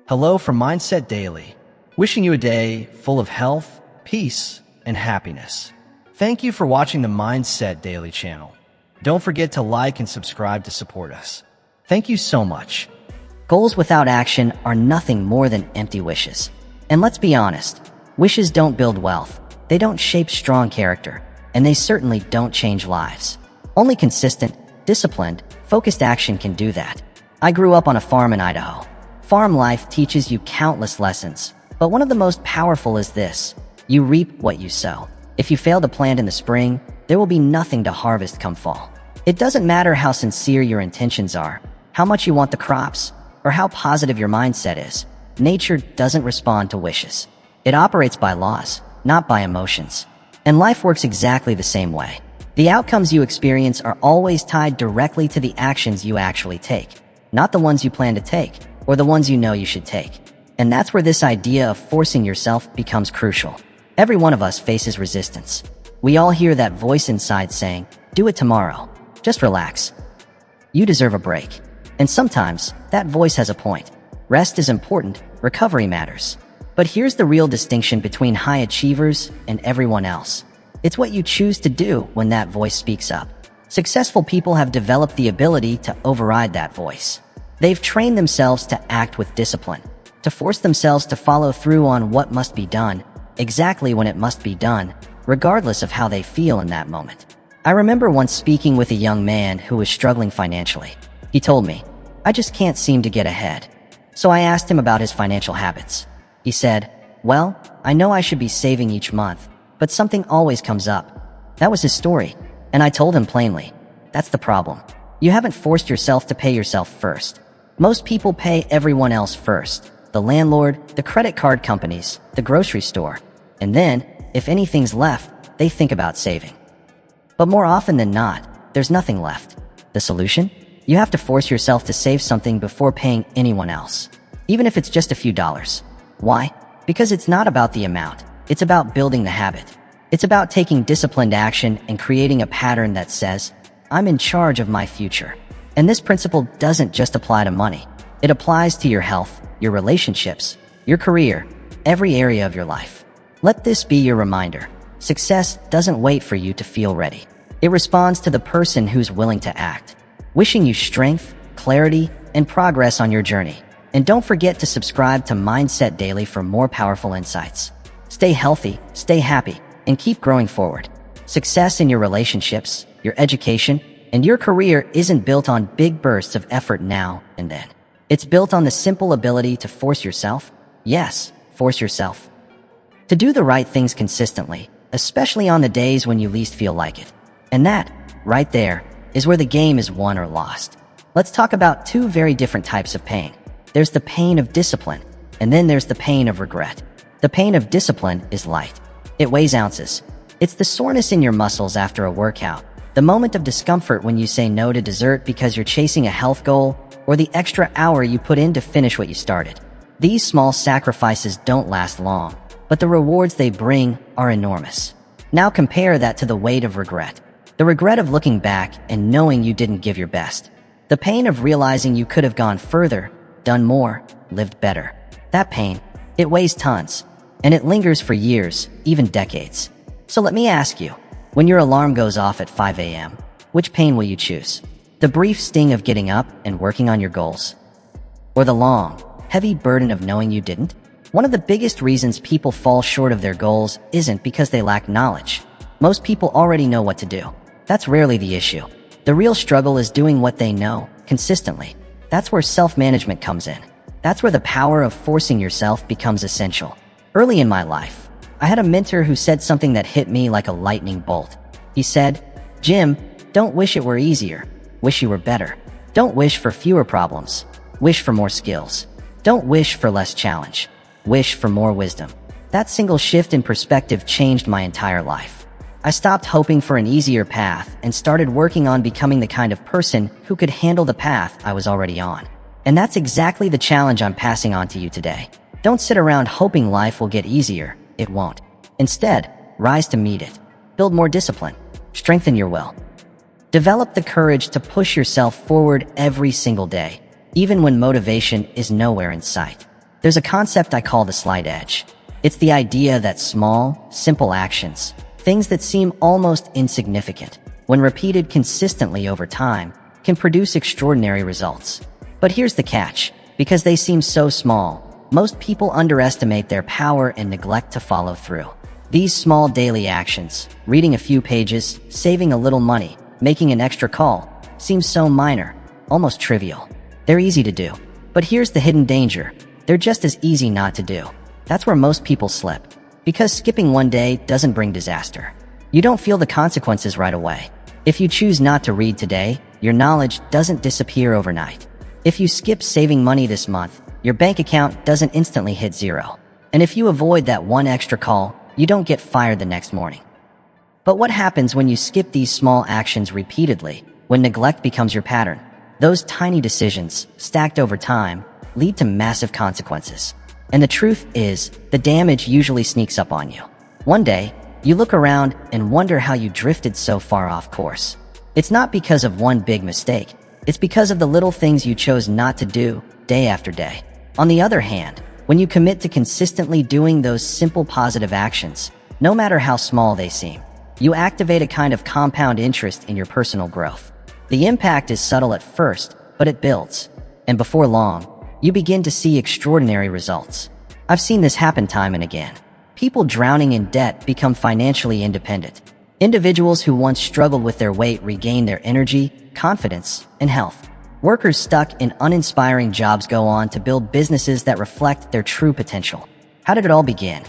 Hello from Mindset Daily, wishing you a day full of health, peace, and happiness. Thank you for watching the Mindset Daily channel. Don't forget to like and subscribe to support us. Thank you so much. Goals without action are nothing more than empty wishes. And let's be honest, wishes don't build wealth, they don't shape strong character, and they certainly don't change lives. Only consistent, disciplined, focused action can do that. I grew up on a farm in Idaho. Farm life teaches you countless lessons, but one of the most powerful is this: you reap what you sow. If you fail to plant in the spring, there will be nothing to harvest come fall. It doesn't matter how sincere your intentions are, how much you want the crops, or how positive your mindset is. Nature doesn't respond to wishes. It operates by laws, not by emotions. And life works exactly the same way. The outcomes you experience are always tied directly to the actions you actually take, not the ones you plan to take, or the ones you know you should take. And that's where this idea of forcing yourself becomes crucial. Every one of us faces resistance. We all hear that voice inside saying, "Do it tomorrow. Just relax. You deserve a break." And sometimes, that voice has a point. Rest is important, recovery matters. But here's the real distinction between high achievers and everyone else. It's what you choose to do when that voice speaks up. Successful people have developed the ability to override that voice. They've trained themselves to act with discipline, to force themselves to follow through on what must be done, exactly when it must be done, regardless of how they feel in that moment. I remember once speaking with a young man who was struggling financially. He told me, "I just can't seem to get ahead." So I asked him about his financial habits. He said, "Well, I know I should be saving each month, but something always comes up." That was his story. And I told him plainly, "That's the problem. You haven't forced yourself to pay yourself first. Most people pay everyone else first. The landlord, the credit card companies, the grocery store. And then, if anything's left, they think about saving. But more often than not, there's nothing left. The solution? You have to force yourself to save something before paying anyone else, even if it's just a few dollars. Why? Because it's not about the amount. It's about building the habit. It's about taking disciplined action and creating a pattern that says, "I'm in charge of my future." And this principle doesn't just apply to money. It applies to your health, your relationships, your career, every area of your life. Let this be your reminder. Success doesn't wait for you to feel ready. It responds to the person who's willing to act. Wishing you strength, clarity, and progress on your journey. And don't forget to subscribe to Mindset Daily for more powerful insights. Stay healthy, stay happy, and keep growing forward. Success in your relationships, your education, and your career isn't built on big bursts of effort now and then. It's built on the simple ability to force yourself, yes, force yourself, to do the right things consistently, especially on the days when you least feel like it. And that, right there, is where the game is won or lost. Let's talk about two very different types of pain. There's the pain of discipline, and then there's the pain of regret. The pain of discipline is light. It weighs ounces. It's the soreness in your muscles after a workout, the moment of discomfort when you say no to dessert because you're chasing a health goal, or the extra hour you put in to finish what you started. These small sacrifices don't last long, but the rewards they bring are enormous. Now compare that to the weight of regret. The regret of looking back and knowing you didn't give your best. The pain of realizing you could have gone further, done more, lived better. That pain, it weighs tons, and it lingers for years, even decades. So let me ask you, when your alarm goes off at 5 a.m., which pain will you choose? The brief sting of getting up and working on your goals? Or the long, heavy burden of knowing you didn't? One of the biggest reasons people fall short of their goals isn't because they lack knowledge. Most people already know what to do. That's rarely the issue. The real struggle is doing what they know, consistently. That's where self-management comes in. That's where the power of forcing yourself becomes essential. Early in my life, I had a mentor who said something that hit me like a lightning bolt. He said, "Jim, don't wish it were easier. Wish you were better. Don't wish for fewer problems. Wish for more skills. Don't wish for less challenge. Wish for more wisdom." That single shift in perspective changed my entire life. I stopped hoping for an easier path and started working on becoming the kind of person who could handle the path I was already on. And that's exactly the challenge I'm passing on to you today. Don't sit around hoping life will get easier. It won't. Instead, rise to meet it. Build more discipline. Strengthen your will. Develop the courage to push yourself forward every single day, even when motivation is nowhere in sight. There's a concept I call the slight edge. It's the idea that small, simple actions, things that seem almost insignificant, when repeated consistently over time, can produce extraordinary results. But here's the catch. Because they seem so small, most people underestimate their power and neglect to follow through. These small daily actions, reading a few pages, saving a little money, making an extra call, seem so minor, almost trivial. They're easy to do. But here's the hidden danger. They're just as easy not to do. That's where most people slip. Because skipping one day doesn't bring disaster. You don't feel the consequences right away. If you choose not to read today, your knowledge doesn't disappear overnight. If you skip saving money this month, your bank account doesn't instantly hit zero. And if you avoid that one extra call, you don't get fired the next morning. But what happens when you skip these small actions repeatedly, when neglect becomes your pattern? Those tiny decisions, stacked over time, lead to massive consequences. And the truth is, the damage usually sneaks up on you. One day, you look around and wonder how you drifted so far off course. It's not because of one big mistake. It's because of the little things you chose not to do, day after day. On the other hand, when you commit to consistently doing those simple positive actions, no matter how small they seem, you activate a kind of compound interest in your personal growth. The impact is subtle at first, but it builds. And before long, you begin to see extraordinary results. I've seen this happen time and again. People drowning in debt become financially independent. Individuals who once struggled with their weight regain their energy, confidence, and health. Workers stuck in uninspiring jobs go on to build businesses that reflect their true potential. How did it all begin?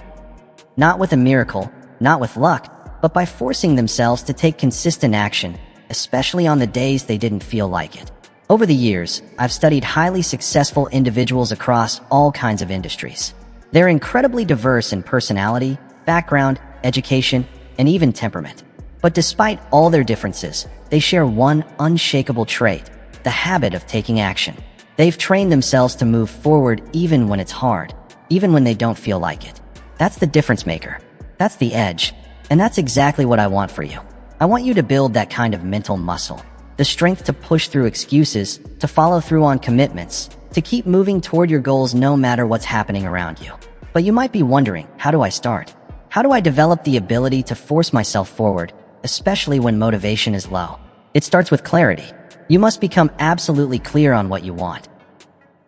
Not with a miracle, not with luck, but by forcing themselves to take consistent action, especially on the days they didn't feel like it. Over the years, I've studied highly successful individuals across all kinds of industries. They're incredibly diverse in personality, background, education, and even temperament. But despite all their differences, they share one unshakable trait: the habit of taking action. They've trained themselves to move forward even when it's hard, even when they don't feel like it. That's the difference maker. That's the edge. And that's exactly what I want for you. I want you to build that kind of mental muscle. The strength to push through excuses, to follow through on commitments, to keep moving toward your goals no matter what's happening around you. But you might be wondering, how do I start? How do I develop the ability to force myself forward, especially when motivation is low? It starts with clarity. You must become absolutely clear on what you want.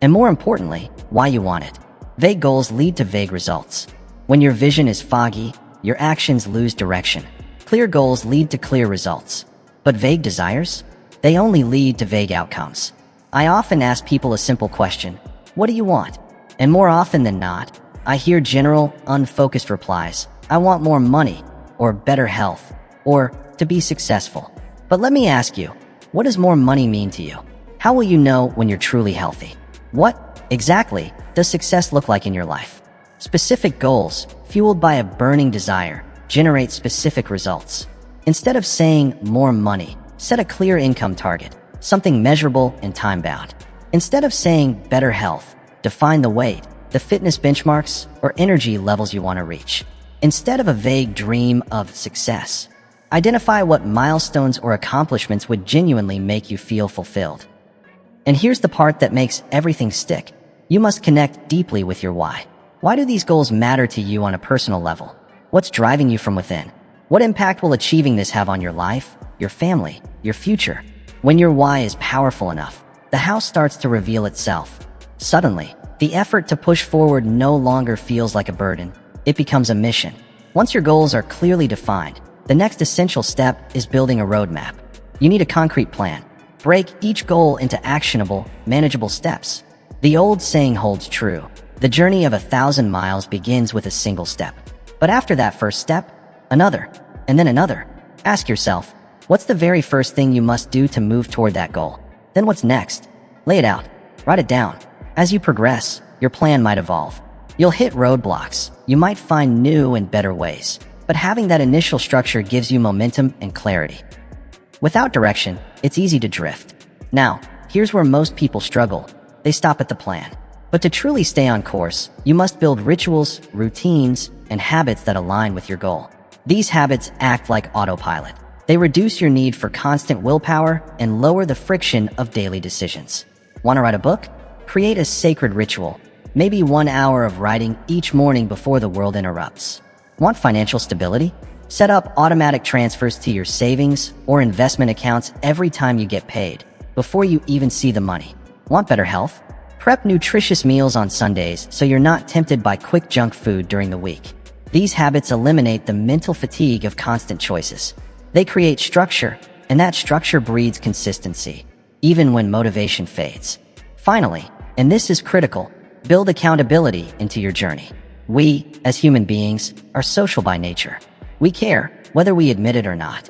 And more importantly, why you want it. Vague goals lead to vague results. When your vision is foggy, your actions lose direction. Clear goals lead to clear results. But vague desires? They only lead to vague outcomes. I often ask people a simple question: what do you want? And more often than not, I hear general, unfocused replies. I want more money, or better health, or to be successful. But let me ask you, what does more money mean to you? How will you know when you're truly healthy? What, exactly, does success look like in your life? Specific goals, fueled by a burning desire, generate specific results. Instead of saying more money, set a clear income target, something measurable and time-bound. Instead of saying better health, define the weight, the fitness benchmarks, or energy levels you want to reach. Instead of a vague dream of success, identify what milestones or accomplishments would genuinely make you feel fulfilled. And here's the part that makes everything stick. You must connect deeply with your why. Why do these goals matter to you on a personal level? What's driving you from within? What impact will achieving this have on your life, your family, your future? When your why is powerful enough, the how starts to reveal itself. Suddenly, the effort to push forward no longer feels like a burden. It becomes a mission. Once your goals are clearly defined, the next essential step is building a roadmap. You need a concrete plan. Break each goal into actionable, manageable steps. The old saying holds true: the journey of 1,000 miles begins with a single step. But after that first step, another, and then another. Ask yourself, what's the very first thing you must do to move toward that goal? Then what's next? Lay it out. Write it down. As you progress, your plan might evolve. You'll hit roadblocks. You might find new and better ways. But having that initial structure gives you momentum and clarity. Without direction, it's easy to drift. Now, here's where most people struggle. They stop at the plan. But to truly stay on course, you must build rituals, routines, and habits that align with your goal. These habits act like autopilot. They reduce your need for constant willpower and lower the friction of daily decisions. Want to write a book? Create a sacred ritual. Maybe 1 hour of writing each morning before the world interrupts. Want financial stability? Set up automatic transfers to your savings or investment accounts every time you get paid, before you even see the money. Want better health? Prep nutritious meals on Sundays so you're not tempted by quick junk food during the week. These habits eliminate the mental fatigue of constant choices. They create structure, and that structure breeds consistency, even when motivation fades. Finally, and this is critical, build accountability into your journey. We, as human beings, are social by nature. We care, whether we admit it or not,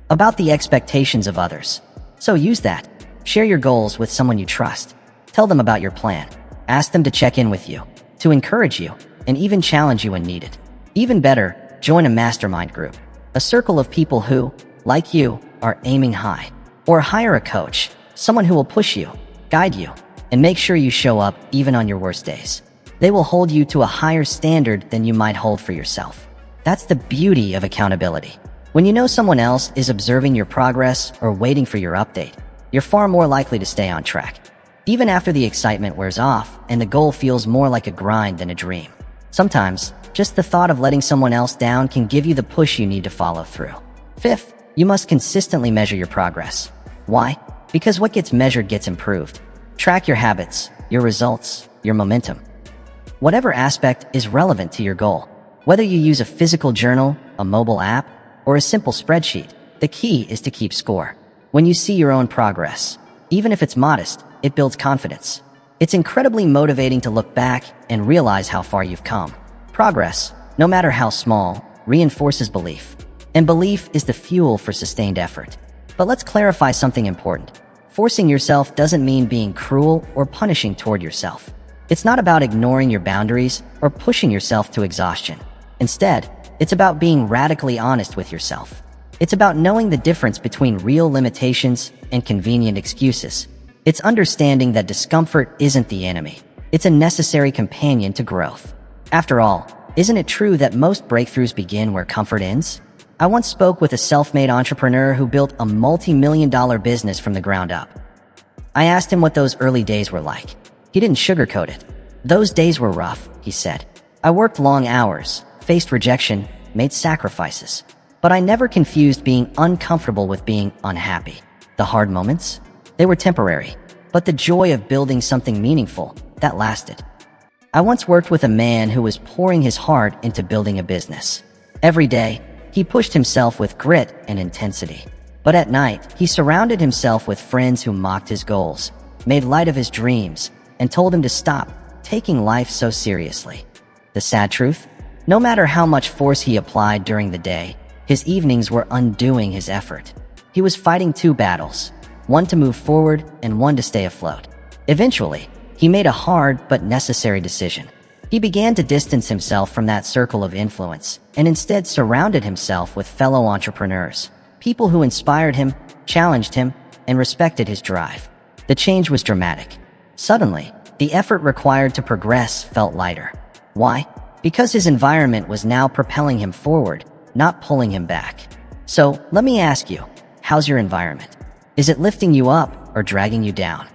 about the expectations of others. So use that. Share your goals with someone you trust. Tell them about your plan. Ask them to check in with you, to encourage you, and even challenge you when needed. Even better, join a mastermind group, a circle of people who, like you, are aiming high. Or hire a coach, someone who will push you, guide you, and make sure you show up even on your worst days. They will hold you to a higher standard than you might hold for yourself. That's the beauty of accountability. When you know someone else is observing your progress or waiting for your update, you're far more likely to stay on track, even after the excitement wears off and the goal feels more like a grind than a dream. Sometimes, just the thought of letting someone else down can give you the push you need to follow through. Fifth, you must consistently measure your progress. Why? Because what gets measured gets improved. Track your habits, your results, your momentum. Whatever aspect is relevant to your goal. Whether you use a physical journal, a mobile app, or a simple spreadsheet, the key is to keep score. When you see your own progress, even if it's modest, it builds confidence. It's incredibly motivating to look back and realize how far you've come. Progress, no matter how small, reinforces belief. And belief is the fuel for sustained effort. But let's clarify something important. Forcing yourself doesn't mean being cruel or punishing toward yourself. It's not about ignoring your boundaries or pushing yourself to exhaustion. Instead, it's about being radically honest with yourself. It's about knowing the difference between real limitations and convenient excuses. It's understanding that discomfort isn't the enemy. It's a necessary companion to growth. After all, isn't it true that most breakthroughs begin where comfort ends? I once spoke with a self-made entrepreneur who built a multi-million-dollar business from the ground up. I asked him what those early days were like. He didn't sugarcoat it. Those days were rough, he said. I worked long hours, faced rejection, made sacrifices. But I never confused being uncomfortable with being unhappy. The hard moments? They were temporary, but the joy of building something meaningful, that lasted. I once worked with a man who was pouring his heart into building a business. Every day, he pushed himself with grit and intensity. But at night, he surrounded himself with friends who mocked his goals, made light of his dreams, and told him to stop taking life so seriously. The sad truth? No matter how much force he applied during the day, his evenings were undoing his effort. He was fighting two battles, one to move forward and one to stay afloat. Eventually, he made a hard but necessary decision. He began to distance himself from that circle of influence and instead surrounded himself with fellow entrepreneurs, people who inspired him, challenged him, and respected his drive. The change was dramatic. Suddenly, the effort required to progress felt lighter. Why? Because his environment was now propelling him forward, not pulling him back. So, let me ask you, how's your environment? Is it lifting you up or dragging you down?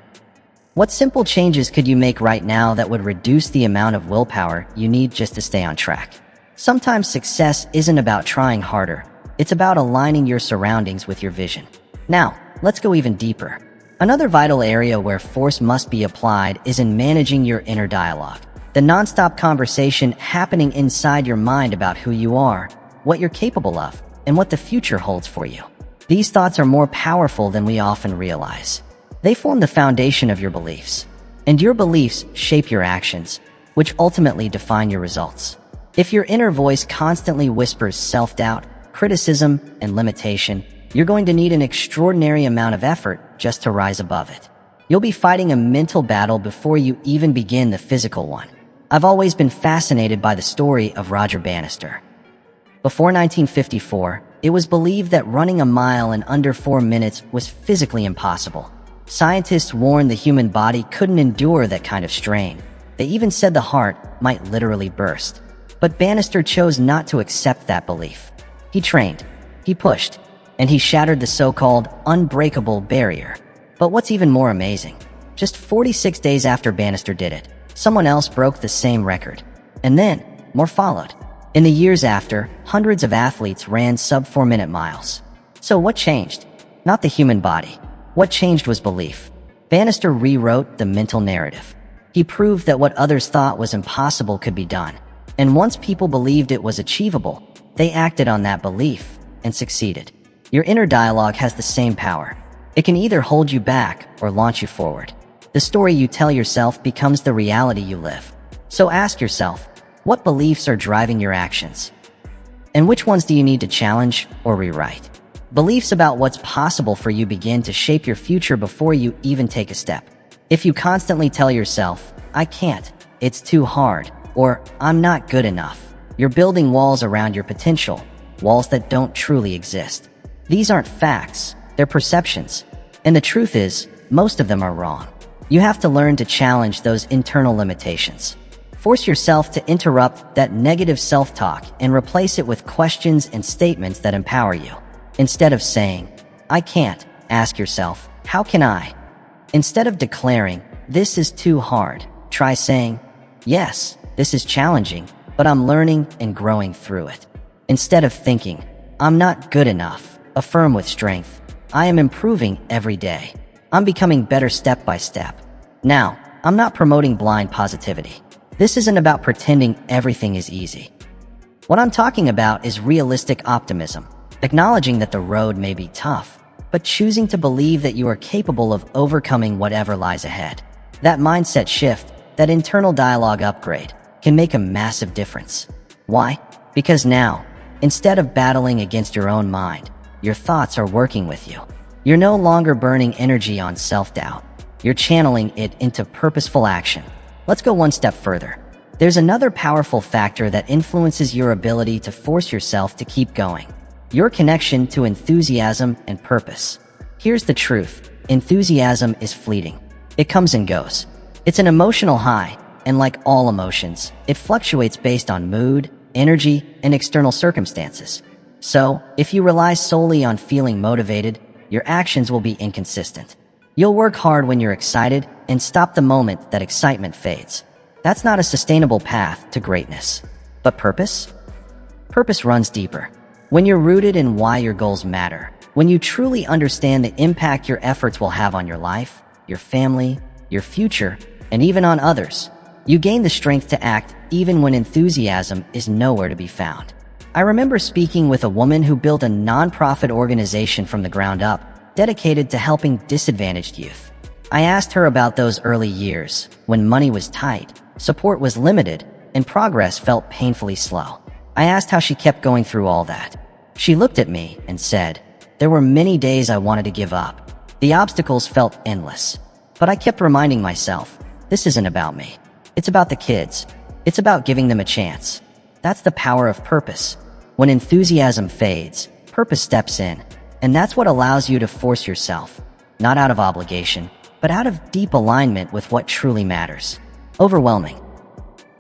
What simple changes could you make right now that would reduce the amount of willpower you need just to stay on track? Sometimes success isn't about trying harder. It's about aligning your surroundings with your vision. Now, let's go even deeper. Another vital area where force must be applied is in managing your inner dialogue. The nonstop conversation happening inside your mind about who you are, what you're capable of, and what the future holds for you. These thoughts are more powerful than we often realize. They form the foundation of your beliefs, and your beliefs shape your actions, which ultimately define your results. If your inner voice constantly whispers self-doubt, criticism, and limitation, you're going to need an extraordinary amount of effort just to rise above it. You'll be fighting a mental battle before you even begin the physical one. I've always been fascinated by the story of Roger Bannister. Before 1954, it was believed that running a mile in under 4 minutes was physically impossible. Scientists warned the human body couldn't endure that kind of strain. They even said the heart might literally burst. But Bannister chose not to accept that belief. He trained, he pushed, and he shattered the so-called unbreakable barrier. But what's even more amazing, just 46 days after Bannister did it, Someone else broke the same record. And then, more followed. In the years after, hundreds of athletes ran sub-4-minute miles. So what changed? Not the human body. What changed was belief. Bannister rewrote the mental narrative. He proved that what others thought was impossible could be done. And once people believed it was achievable, they acted on that belief and succeeded. Your inner dialogue has the same power. It can either hold you back or launch you forward. The story you tell yourself becomes the reality you live. So ask yourself, what beliefs are driving your actions? And which ones do you need to challenge or rewrite? Beliefs about what's possible for you begin to shape your future before you even take a step. If you constantly tell yourself, I can't, it's too hard, or I'm not good enough, you're building walls around your potential, walls that don't truly exist. These aren't facts, they're perceptions. And the truth is, most of them are wrong. You have to learn to challenge those internal limitations. Force yourself to interrupt that negative self-talk and replace it with questions and statements that empower you. Instead of saying, I can't, ask yourself, how can I? Instead of declaring, this is too hard, try saying, yes, this is challenging, but I'm learning and growing through it. Instead of thinking, I'm not good enough, affirm with strength, I am improving every day. I'm becoming better step by step. Now, I'm not promoting blind positivity. This isn't about pretending everything is easy. What I'm talking about is realistic optimism, acknowledging that the road may be tough, but choosing to believe that you are capable of overcoming whatever lies ahead. That mindset shift, that internal dialogue upgrade, can make a massive difference. Why? Because now, instead of battling against your own mind, your thoughts are working with you. You're no longer burning energy on self-doubt. You're channeling it into purposeful action. Let's go one step further. There's another powerful factor that influences your ability to force yourself to keep going. Your connection to enthusiasm and purpose. Here's the truth. Enthusiasm is fleeting. It comes and goes. It's an emotional high, and like all emotions, it fluctuates based on mood, energy, and external circumstances. So, if you rely solely on feeling motivated, your actions will be inconsistent. You'll work hard when you're excited and stop the moment that excitement fades. That's not a sustainable path to greatness. But purpose? Purpose runs deeper. When you're rooted in why your goals matter, when you truly understand the impact your efforts will have on your life, your family, your future, and even on others, you gain the strength to act even when enthusiasm is nowhere to be found. I remember speaking with a woman who built a nonprofit organization from the ground up, dedicated to helping disadvantaged youth. I asked her about those early years, when money was tight, support was limited, and progress felt painfully slow. I asked how she kept going through all that. She looked at me and said, there were many days I wanted to give up. The obstacles felt endless. But I kept reminding myself, this isn't about me. It's about the kids. It's about giving them a chance. That's the power of purpose. When enthusiasm fades, purpose steps in. And that's what allows you to force yourself, not out of obligation, but out of deep alignment with what truly matters. Overwhelming.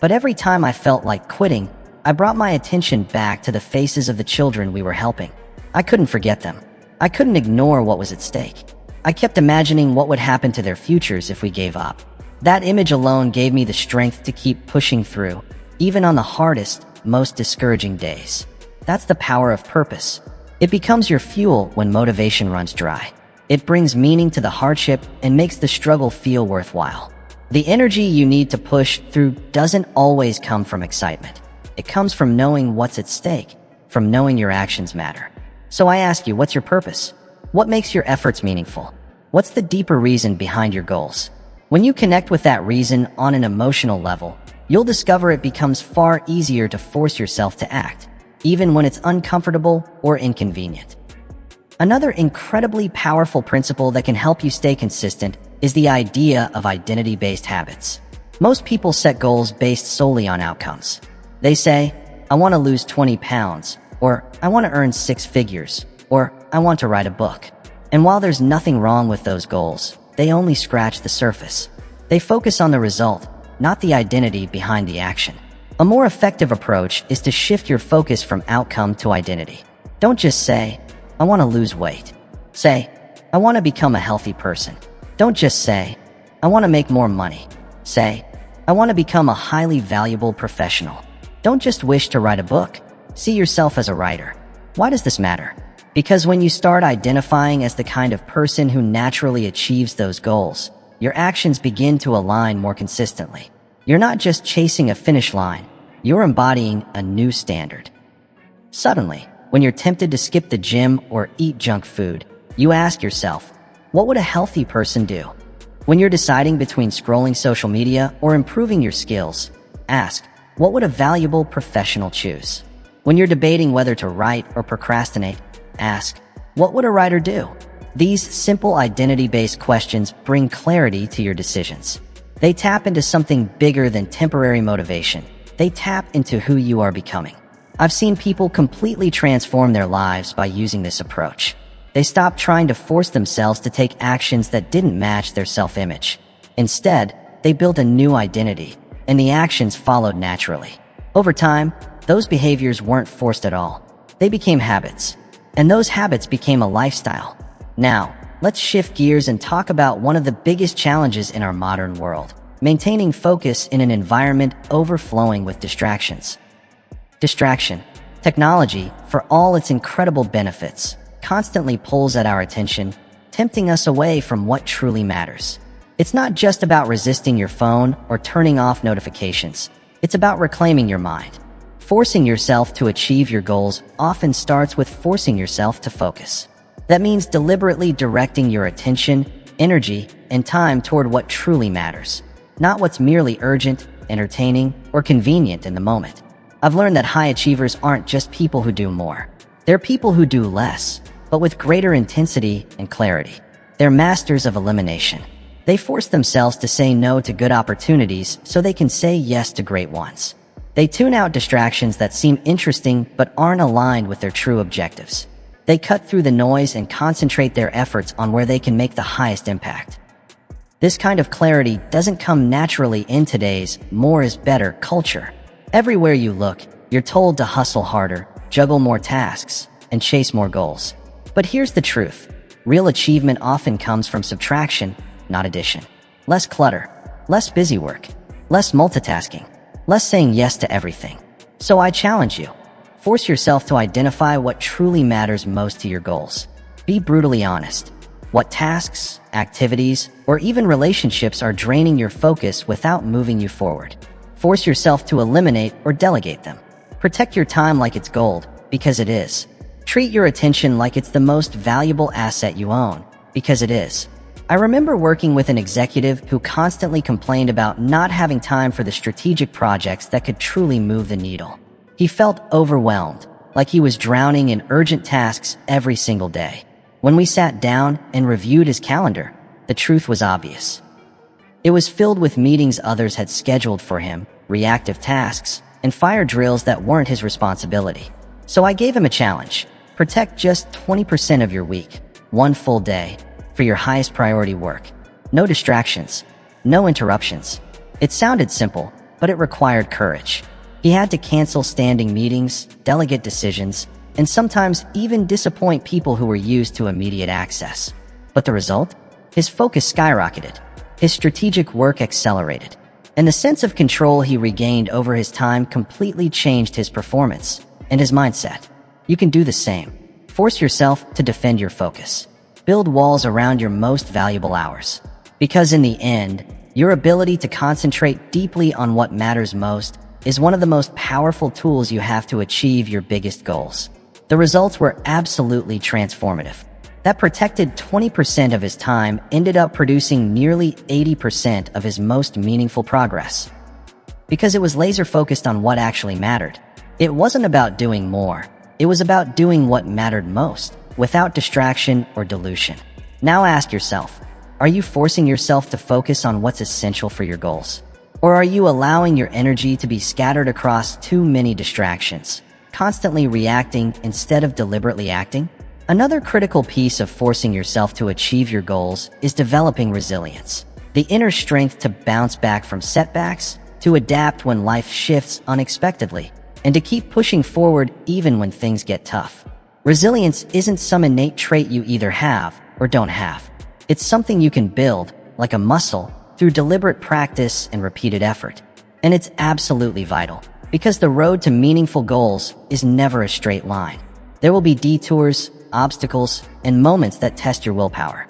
But every time I felt like quitting, I brought my attention back to the faces of the children we were helping. I couldn't forget them. I couldn't ignore what was at stake. I kept imagining what would happen to their futures if we gave up. That image alone gave me the strength to keep pushing through, even on the hardest, most discouraging days. That's the power of purpose. It becomes your fuel when motivation runs dry. It brings meaning to the hardship and makes the struggle feel worthwhile. The energy you need to push through doesn't always come from excitement. It comes from knowing what's at stake, from knowing your actions matter. So I ask you, what's your purpose? What makes your efforts meaningful? What's the deeper reason behind your goals? When you connect with that reason on an emotional level, you'll discover it becomes far easier to force yourself to act, even when it's uncomfortable or inconvenient. Another incredibly powerful principle that can help you stay consistent is the idea of identity-based habits. Most people set goals based solely on outcomes. They say, I want to lose 20 pounds, or I want to earn 6 figures, or I want to write a book. And while there's nothing wrong with those goals, they only scratch the surface. They focus on the result, not the identity behind the action. A more effective approach is to shift your focus from outcome to identity. Don't just say, I want to lose weight. Say, I want to become a healthy person. Don't just say, I want to make more money. Say, I want to become a highly valuable professional. Don't just wish to write a book. See yourself as a writer. Why does this matter? Because when you start identifying as the kind of person who naturally achieves those goals, your actions begin to align more consistently. You're not just chasing a finish line, you're embodying a new standard. Suddenly, when you're tempted to skip the gym or eat junk food, you ask yourself, what would a healthy person do? When you're deciding between scrolling social media or improving your skills, ask, what would a valuable professional choose? When you're debating whether to write or procrastinate, ask, what would a writer do? These simple identity-based questions bring clarity to your decisions. They tap into something bigger than temporary motivation. They tap into who you are becoming. I've seen people completely transform their lives by using this approach. They stopped trying to force themselves to take actions that didn't match their self-image. Instead, they built a new identity, and the actions followed naturally. Over time, those behaviors weren't forced at all. They became habits, and those habits became a lifestyle. Now, let's shift gears and talk about one of the biggest challenges in our modern world: maintaining focus in an environment overflowing with distractions. Distraction. Technology, for all its incredible benefits, constantly pulls at our attention, tempting us away from what truly matters. It's not just about resisting your phone or turning off notifications. It's about reclaiming your mind. Forcing yourself to achieve your goals often starts with forcing yourself to focus. That means deliberately directing your attention, energy, and time toward what truly matters, not what's merely urgent, entertaining, or convenient in the moment. I've learned that high achievers aren't just people who do more. They're people who do less, but with greater intensity and clarity. They're masters of elimination. They force themselves to say no to good opportunities so they can say yes to great ones. They tune out distractions that seem interesting but aren't aligned with their true objectives. They cut through the noise and concentrate their efforts on where they can make the highest impact. This kind of clarity doesn't come naturally in today's more is better culture. Everywhere you look, you're told to hustle harder, juggle more tasks, and chase more goals. But here's the truth. Real achievement often comes from subtraction, not addition. Less clutter, less busy work, less multitasking, less saying yes to everything. So I challenge you. Force yourself to identify what truly matters most to your goals. Be brutally honest. What tasks, activities, or even relationships are draining your focus without moving you forward? Force yourself to eliminate or delegate them. Protect your time like it's gold, because it is. Treat your attention like it's the most valuable asset you own, because it is. I remember working with an executive who constantly complained about not having time for the strategic projects that could truly move the needle. He felt overwhelmed, like he was drowning in urgent tasks every single day. When we sat down and reviewed his calendar, the truth was obvious. It was filled with meetings others had scheduled for him, reactive tasks, and fire drills that weren't his responsibility. So I gave him a challenge. Protect just 20% of your week, one full day, for your highest priority work. No distractions, no interruptions. It sounded simple, but it required courage. He had to cancel standing meetings, delegate decisions, and sometimes even disappoint people who were used to immediate access. But the result? His focus skyrocketed. His strategic work accelerated. And the sense of control he regained over his time completely changed his performance and his mindset. You can do the same. Force yourself to defend your focus. Build walls around your most valuable hours. Because in the end, your ability to concentrate deeply on what matters most is one of the most powerful tools you have to achieve your biggest goals. The results were absolutely transformative. That protected 20% of his time ended up producing nearly 80% of his most meaningful progress. Because it was laser-focused on what actually mattered. It wasn't about doing more. It was about doing what mattered most, without distraction or dilution. Now ask yourself, are you forcing yourself to focus on what's essential for your goals? Or are you allowing your energy to be scattered across too many distractions, constantly reacting instead of deliberately acting? Another critical piece of forcing yourself to achieve your goals is developing resilience. The inner strength to bounce back from setbacks, to adapt when life shifts unexpectedly, and to keep pushing forward even when things get tough. Resilience isn't some innate trait you either have or don't have. It's something you can build, like a muscle, through deliberate practice and repeated effort. And it's absolutely vital, because the road to meaningful goals is never a straight line. There will be detours, obstacles, and moments that test your willpower.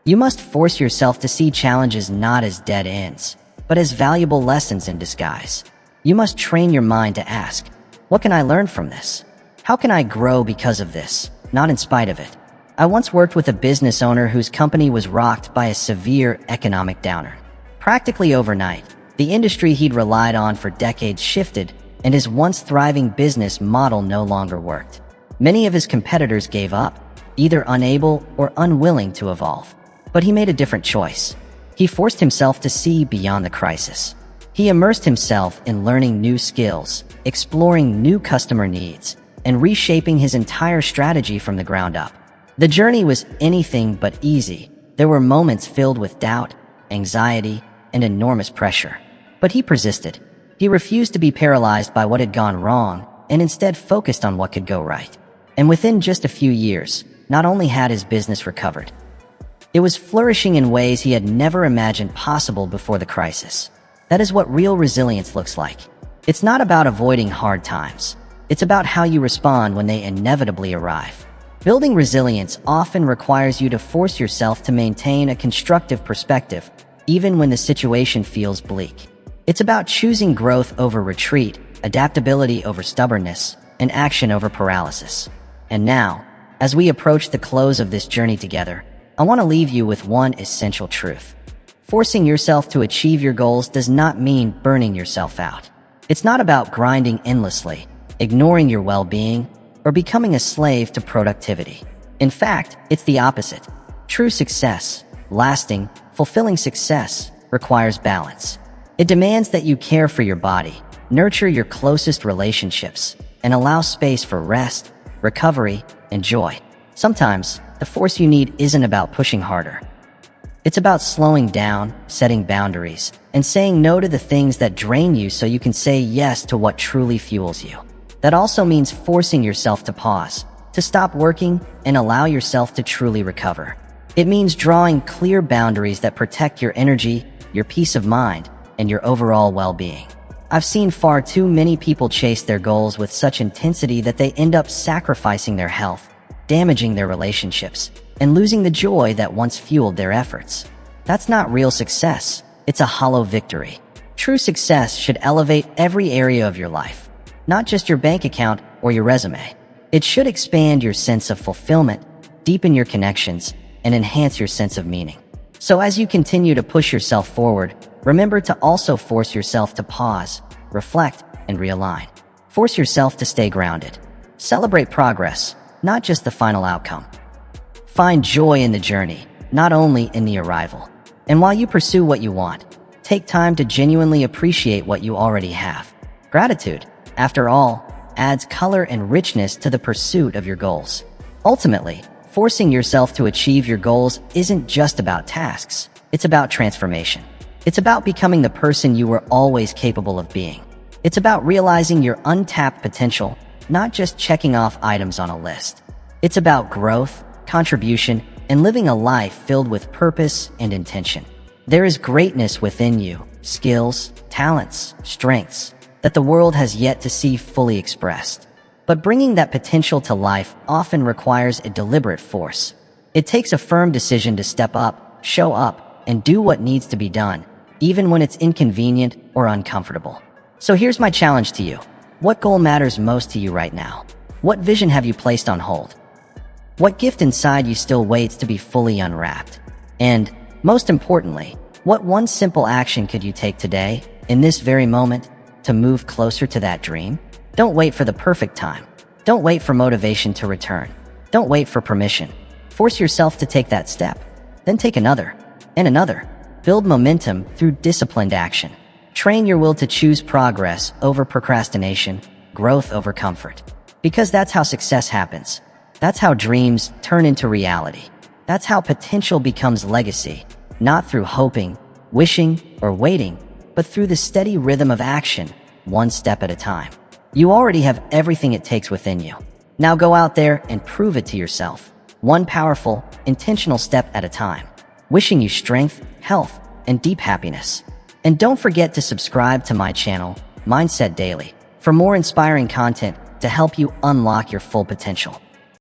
You must force yourself to see challenges not as dead ends, but as valuable lessons in disguise. You must train your mind to ask, what can I learn from this? How can I grow because of this, not in spite of it? I once worked with a business owner whose company was rocked by a severe economic downturn. Practically overnight, the industry he'd relied on for decades shifted, and his once thriving business model no longer worked. Many of his competitors gave up, either unable or unwilling to evolve. But he made a different choice. He forced himself to see beyond the crisis. He immersed himself in learning new skills, exploring new customer needs, and reshaping his entire strategy from the ground up. The journey was anything but easy. There were moments filled with doubt, anxiety, and enormous pressure. But he persisted. He refused to be paralyzed by what had gone wrong, and instead focused on what could go right. And within just a few years, not only had his business recovered, it was flourishing in ways he had never imagined possible before the crisis. That is what real resilience looks like. It's not about avoiding hard times. It's about how you respond when they inevitably arrive. Building resilience often requires you to force yourself to maintain a constructive perspective, even when the situation feels bleak. It's about choosing growth over retreat, adaptability over stubbornness, and action over paralysis. And now, as we approach the close of this journey together, I want to leave you with one essential truth. Forcing yourself to achieve your goals does not mean burning yourself out. It's not about grinding endlessly, ignoring your well-being, or becoming a slave to productivity. In fact, it's the opposite. True success, lasting, fulfilling success, requires balance. It demands that you care for your body, nurture your closest relationships, and allow space for rest, recovery, and joy. Sometimes, the force you need isn't about pushing harder. It's about slowing down, setting boundaries, and saying no to the things that drain you so you can say yes to what truly fuels you. That also means forcing yourself to pause, to stop working, and allow yourself to truly recover. It means drawing clear boundaries that protect your energy, your peace of mind, and your overall well-being. I've seen far too many people chase their goals with such intensity that they end up sacrificing their health, damaging their relationships, and losing the joy that once fueled their efforts. That's not real success. It's a hollow victory. True success should elevate every area of your life, not just your bank account or your resume. It should expand your sense of fulfillment, deepen your connections, and enhance your sense of meaning. So as you continue to push yourself forward, remember to also force yourself to pause, reflect, and realign. Force yourself to stay grounded. Celebrate progress, not just the final outcome. Find joy in the journey, not only in the arrival. And while you pursue what you want, take time to genuinely appreciate what you already have. Gratitude, after all, adds color and richness to the pursuit of your goals. Ultimately, forcing yourself to achieve your goals isn't just about tasks. It's about transformation. It's about becoming the person you were always capable of being. It's about realizing your untapped potential, not just checking off items on a list. It's about growth, contribution, and living a life filled with purpose and intention. There is greatness within you, skills, talents, strengths, that the world has yet to see fully expressed. But bringing that potential to life often requires a deliberate force. It takes a firm decision to step up, show up, and do what needs to be done, even when it's inconvenient or uncomfortable. So here's my challenge to you. What goal matters most to you right now? What vision have you placed on hold? What gift inside you still waits to be fully unwrapped? And, most importantly, what one simple action could you take today, in this very moment, to move closer to that dream? Don't wait for the perfect time. Don't wait for motivation to return. Don't wait for permission. Force yourself to take that step. Then take another, and another. Build momentum through disciplined action. Train your will to choose progress over procrastination, growth over comfort. Because that's how success happens. That's how dreams turn into reality. That's how potential becomes legacy, not through hoping, wishing, or waiting, but through the steady rhythm of action, one step at a time. You already have everything it takes within you. Now go out there and prove it to yourself, one powerful, intentional step at a time. Wishing you strength, health, and deep happiness. And don't forget to subscribe to my channel, Mindset Daily, for more inspiring content to help you unlock your full potential.